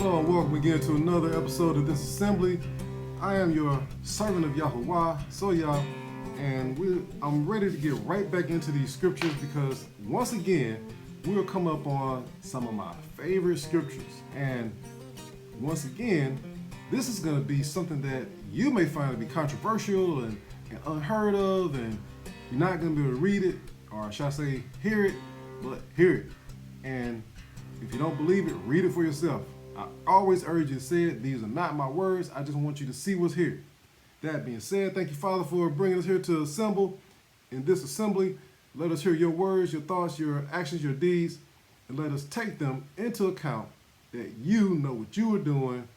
Hello and welcome again to another episode of this assembly. I am your servant of Yahuwah, Soyah, and I'm ready to get right back into these scriptures because once again, we'll come up on some of my favorite scriptures. And once again, this is going to be something that you may find to be controversial and unheard of, and you're not going to be able to read it, or shall I say, hear it, but hear it. And if you don't believe it, read it for yourself. I always urge you to say it. These are not my words. I just want you to see what's here. That being said, thank you, Father, for bringing us here to assemble in this assembly. Let us hear your words, your thoughts, your actions, your deeds, and let us take them into account that you know what you are doing,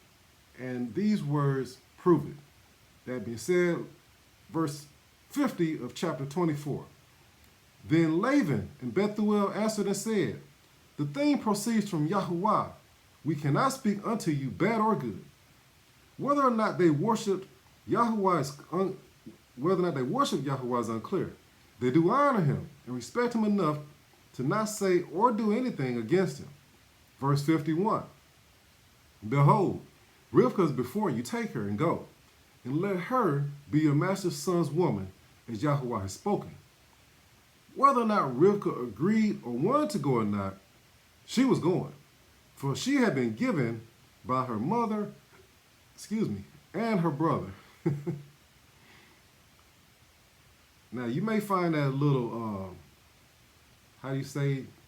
and these words prove it. That being said, verse 50 of chapter 24. Then Laban and Bethuel answered and said, the thing proceeds from Yahuwah. We cannot speak unto you bad or good. Whether or not they worship Yahuwah is unclear. They do honor him and respect him enough to not say or do anything against him. Verse 51. Behold, Rivkah is before you. Take her and go, and let her be your master's son's woman, as Yahuwah has spoken. Whether or not Rivkah agreed or wanted to go or not, she was going. For she had been given by her mother, and her brother. Now, you may find that a little,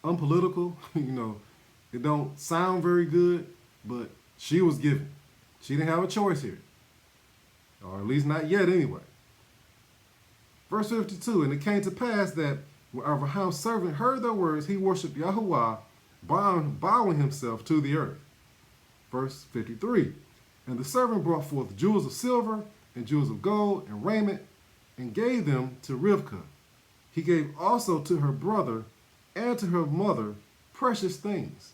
unpolitical. It don't sound very good, but she was given. She didn't have a choice here. Or at least not yet anyway. Verse 52, and it came to pass that when Abraham's servant heard their words, he worshipped Yahuwah, bowing himself to the earth. Verse 53, and the servant brought forth jewels of silver and jewels of gold and raiment and gave them to Rivkah. He gave also to her brother and to her mother precious things.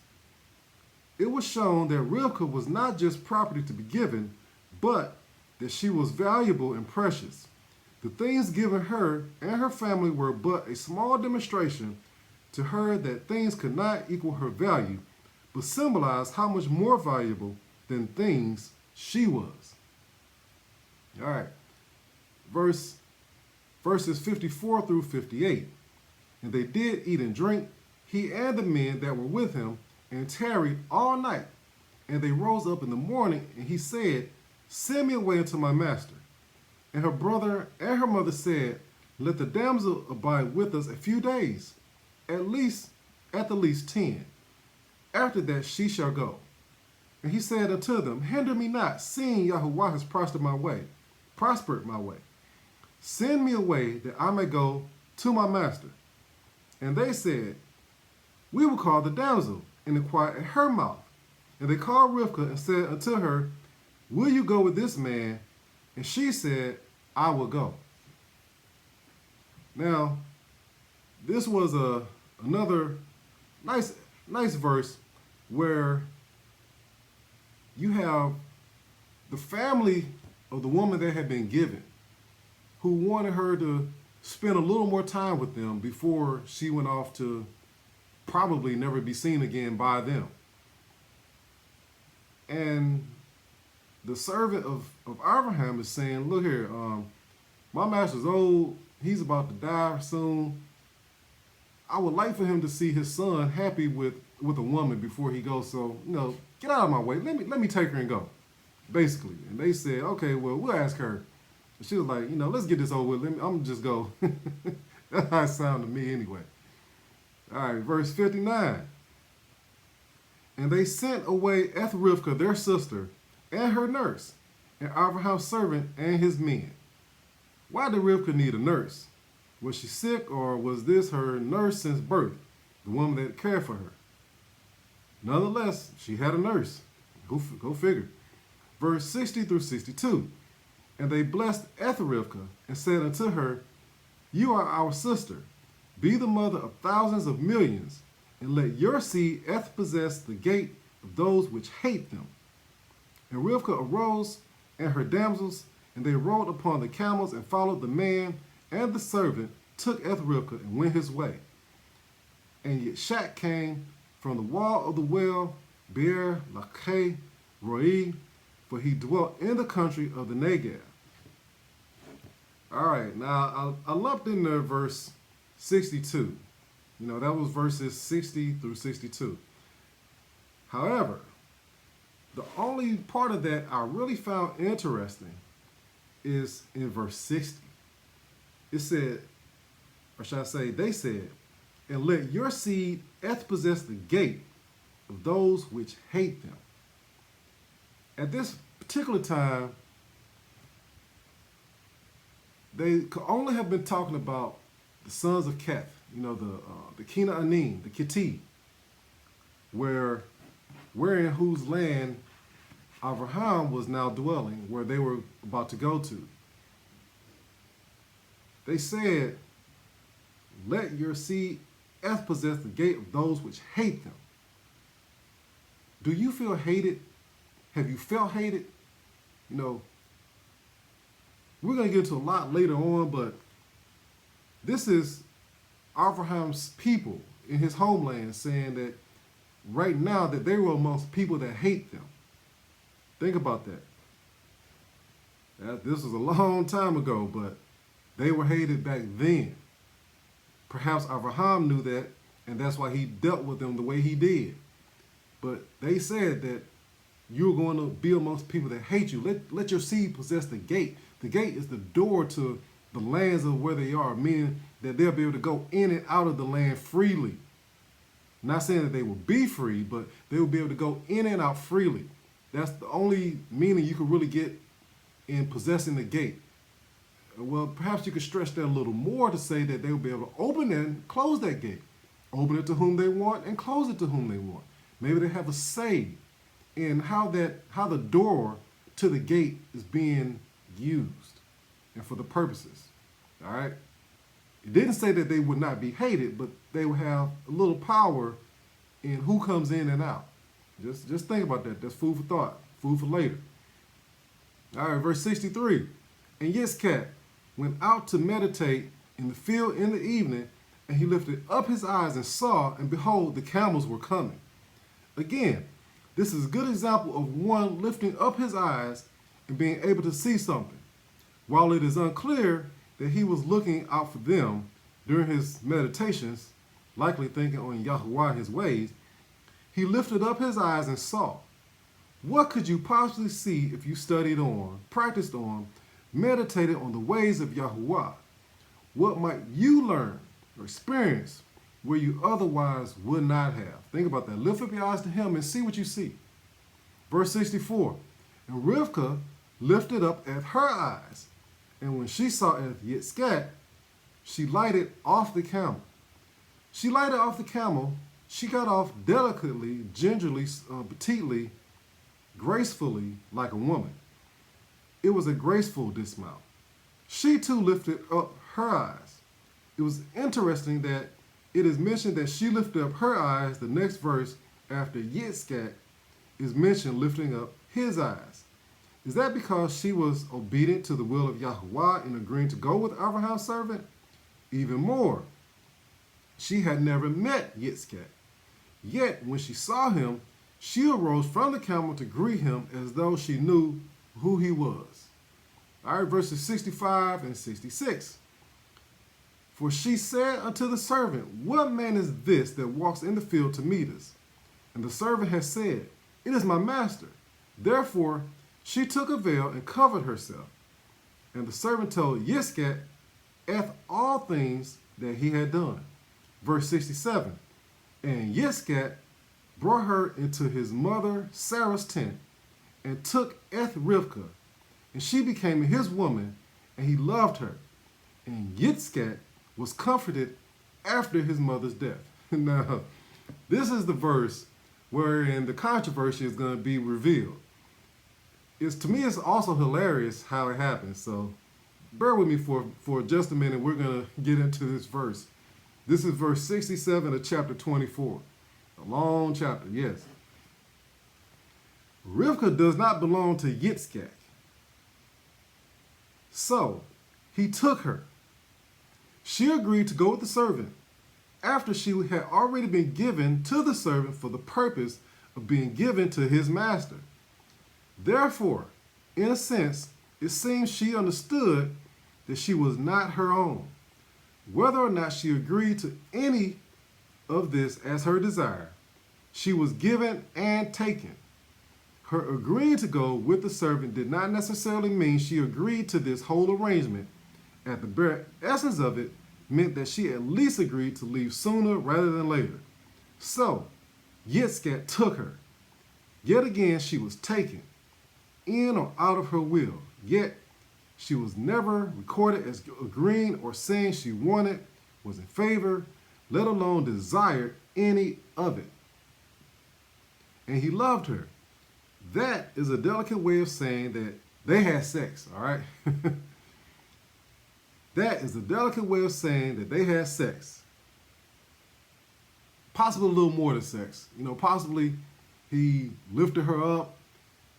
It was shown that Rivkah was not just property to be given, but that she was valuable and precious. The things given her and her family were but a small demonstration to her that things could not equal her value, but symbolized how much more valuable than things she was. All right, verses 54 through 58. And they did eat and drink, he and the men that were with him, and tarried all night. And they rose up in the morning, and he said, send me away unto my master. And her brother and her mother said, let the damsel abide with us a few days, at the least 10. After that she shall go. And he said unto them, hinder me not, seeing Yahuwah has prospered my way. Send me away that I may go to my master. And they said, we will call the damsel and inquire at her mouth. And they called Rivkah and said unto her, will you go with this man? And she said, I will go. Now, this was another nice verse where you have the family of the woman that had been given, who wanted her to spend a little more time with them before she went off to probably never be seen again by them. And the servant of Abraham is saying, look here, my master's old, he's about to die soon. I would like for him to see his son happy with a woman before he goes. So, get out of my way. Let me take her and go, basically. And they said, okay, well, we'll ask her. And she was like, let's get this over with. I'm just go. That's how it sounded to me anyway. All right, verse 59. And they sent away Rivkah, their sister, and her nurse, and Abraham's servant and his men. Why did Rivkah need a nurse? Was she sick, or was this her nurse since birth, the woman that cared for her? Nonetheless, she had a nurse. Go figure. Verse 60 through 62. And they blessed Rivkah and said unto her, you are our sister. Be the mother of thousands of millions, and let your seed possess the gate of those which hate them. And Rivkah arose, and her damsels, and they rode upon the camels and followed the man, and the servant took Rivkah and went his way. And Yitschaq came from the wall of the well, Bere'Shiyth, Roi, for he dwelt in the country of the Negev. All right, now I lumped in there verse 62. You know, that was verses 60 through 62. However, the only part of that I really found interesting is in verse 60. It said, or should I say, they said, and let your seed possess the gate of those which hate them. At this particular time, they could only have been talking about the sons of Keth, you know, the Kenaanim, the Kitti, wherein whose land Abraham was now dwelling, where they were about to go to. They said, let your seed possess the gate of those which hate them. Do you feel hated? Have you felt hated? You know, we're going to get into a lot later on, but this is Abraham's people in his homeland saying that right now that they were amongst people that hate them. Think about that. This was a long time ago, but they were hated back then. Perhaps Abraham knew that, and that's why he dealt with them the way he did. But they said that you're going to be amongst people that hate you. Let your seed possess the gate. The gate is the door to the lands of where they are, meaning that they'll be able to go in and out of the land freely. Not saying that they will be free, but they will be able to go in and out freely. That's the only meaning you can really get in possessing the gate. Well, perhaps you could stretch that a little more to say that they will be able to open and close that gate. Open it to whom they want and close it to whom they want. Maybe they have a say in how the door to the gate is being used and for the purposes. All right? It didn't say that they would not be hated, but they would have a little power in who comes in and out. Just think about that. That's food for thought, food for later. All right, verse 63. And Yitschaq went out to meditate in the field in the evening, and he lifted up his eyes and saw, and behold, the camels were coming. Again, this is a good example of one lifting up his eyes and being able to see something. While it is unclear that he was looking out for them during his meditations, likely thinking on Yahweh his ways, he lifted up his eyes and saw. What could you possibly see if you studied on, practiced on, meditated on the ways of Yahweh? What might you learn or experience where you otherwise would not have? Think about that. Lift up your eyes to him and see what you see. Verse 64. And Rivkah lifted up at her eyes, and when she saw Yitschaq, she lighted off the camel. She lighted off the camel. She got off delicately, gingerly, petitely, gracefully, like a woman. It was a graceful dismount. She too lifted up her eyes. It was interesting that it is mentioned that she lifted up her eyes. The next verse after Yitschaq is mentioned lifting up his eyes. Is that because she was obedient to the will of Yahweh in agreeing to go with Abraham's servant? Even more, she had never met Yitschaq. Yet, when she saw him, she arose from the camel to greet him as though she knew who he was. All right, verses 65 and 66. For she said unto the servant, what man is this that walks in the field to meet us? And the servant has said, it is my master. Therefore, she took a veil and covered herself. And the servant told Yitschaq all things that he had done. Verse 67. And Yitschaq brought her into his mother Sarah's tent and took Rivkah, and she became his woman, and he loved her. And Yitschaq was comforted after his mother's death. Now, this is the verse wherein the controversy is going to be revealed. To me, it's also hilarious how it happens. So bear with me for just a minute. We're going to get into this verse. This is verse 67 of chapter 24. A long chapter, yes. Rivkah does not belong to Yitschaq. So he took her. She agreed to go with the servant after she had already been given to the servant for the purpose of being given to his master. Therefore, in a sense, it seems she understood that she was not her own. Whether or not she agreed to any of this as her desire, she was given and taken. Her agreeing to go with the servant did not necessarily mean she agreed to this whole arrangement. At the bare essence of it meant that she at least agreed to leave sooner rather than later. So, Yitschaq took her. Yet again, she was taken, in or out of her will. Yet, she was never recorded as agreeing or saying she wanted, was in favor, let alone desired any of it. And he loved her. That is a delicate way of saying that they had sex, all right? That is a delicate way of saying that they had sex. Possibly a little more than sex. Possibly he lifted her up.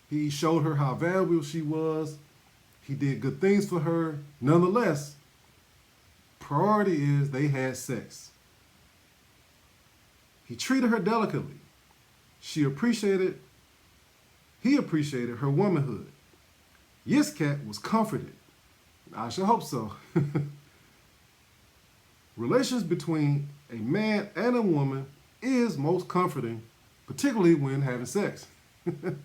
He showed her how valuable she was. He did good things for her. Nonetheless, priority is they had sex. He treated her delicately. He appreciated her womanhood. Yitschaq was comforted. I should hope so. Relations between a man and a woman is most comforting, particularly when having sex. The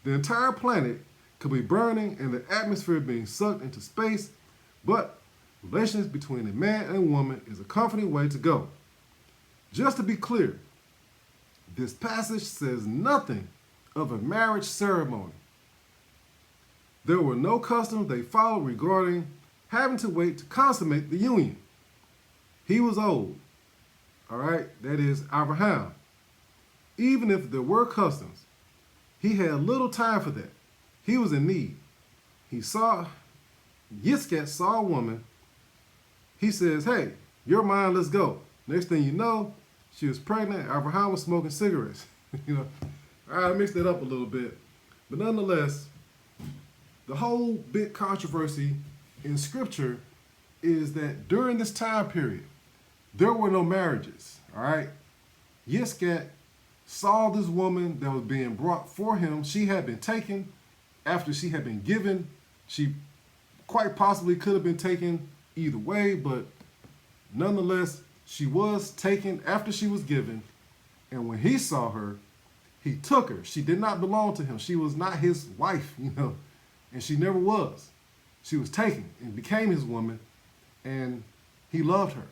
entire planet could be burning and the atmosphere being sucked into space, but relations between a man and a woman is a comforting way to go. Just to be clear, this passage says nothing of a marriage ceremony. There were no customs they followed regarding having to wait to consummate the union. He was old, all right? That is Abraham. Even if there were customs, he had little time for that. He was in need. Yitschaq saw a woman. He says, hey, you're mine, let's go. Next thing you know, she was pregnant. Abraham was smoking cigarettes. All right, I mixed it up a little bit. But nonetheless, the whole big controversy in Scripture is that during this time period, there were no marriages, all right? Yitschaq saw this woman that was being brought for him. She had been taken after she had been given. She quite possibly could have been taken either way, but nonetheless, she was taken after she was given. And when he saw her, he took her. She did not belong to him. She was not his wife, and she never was. She was taken and became his woman, and he loved her.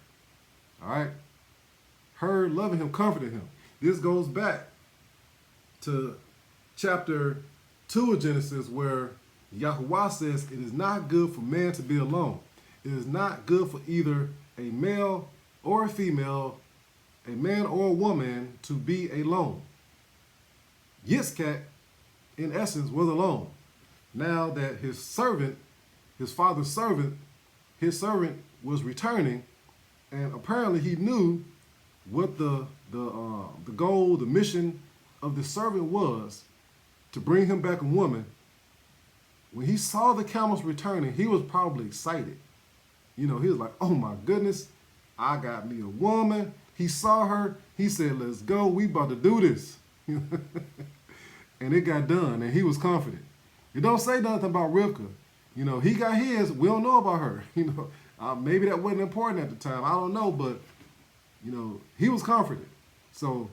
All right? Her loving him comforted him. This goes back to chapter 2 of Genesis, where Yahuwah says it is not good for man to be alone. It is not good for either a male or a female, a man or a woman, to be alone. Yitschaq, in essence, was alone. Now that his father's servant, was returning, and apparently he knew what the goal, the mission of the servant was, to bring him back a woman. When he saw the camels returning, he was probably excited. He was like, oh my goodness, I got me a woman. He saw her. He said, let's go. We about to do this. And it got done, and he was confident. It don't say nothing about Rivka. He got his. We don't know about her. Maybe that wasn't important at the time. I don't know, but, he was confident. So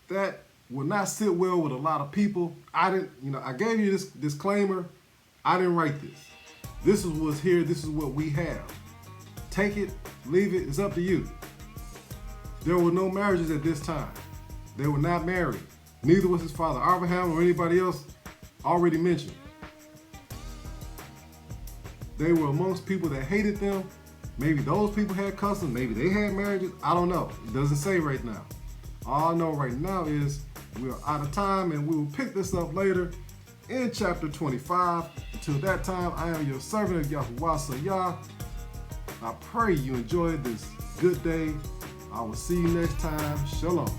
that will not sit well with a lot of people. I gave you this disclaimer. I didn't write this. This is what's here. This is what we have. Take it, leave it. It's up to you. There were no marriages at this time. They were not married. Neither was his father Abraham or anybody else already mentioned. They were amongst people that hated them. Maybe those people had customs. Maybe they had marriages. I don't know. It doesn't say right now. All I know right now is we're out of time, and we will pick this up later in chapter 25. Until that time, I am your servant of Yahuwah Sayah. I pray you enjoyed this good day. I will see you next time. Shalom.